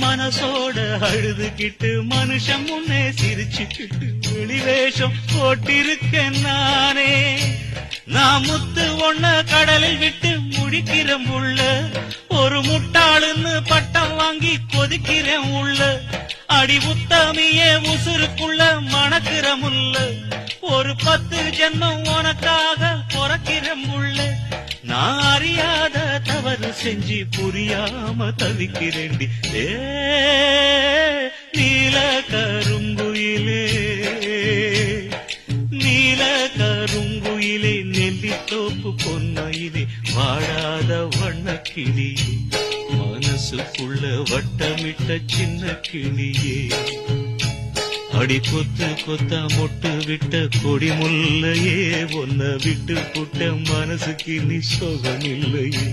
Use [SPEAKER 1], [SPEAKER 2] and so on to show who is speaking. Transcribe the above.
[SPEAKER 1] மனசோட அழுதுகிட்டு மனுஷன் முன்னே சிரிச்சுக்கிட்டு வெளிவேஷம் போட்டிருக்கேன் நானே. நான் முத்து ஒண்ண கடலில் விட்டு முடிக்கிறேன் உள்ள, ஒரு முட்டாளுன்னு பட்டம் வாங்கி கொதிக்கிறேன் உள்ள. அடி உத்தமியே உசுருக்குள்ள மணக்கிற முல்ல, ஒரு 10 ஜென்மம் உனக்காக பொறக்கிறேன் உள்ள. நான் அறியாத தவறு செஞ்சு புரியாம தவிக்கிறேண்டி ஏ நீல கருங்குயிலே, நீல கருங்குயிலே, நெல்லித்தோப்பு பொன்மயிலே, வாழாத வண்ண கிளியே, மனசுக்குள்ள வட்டமிட்ட சின்ன கிளியே. அடி கொத்து கொத்தா மொட்டு விட்ட கொடி முல்லையே, ஒன்ன விட்டு புட்ட மனசுக்கு நீ சோகம் இல்லையே.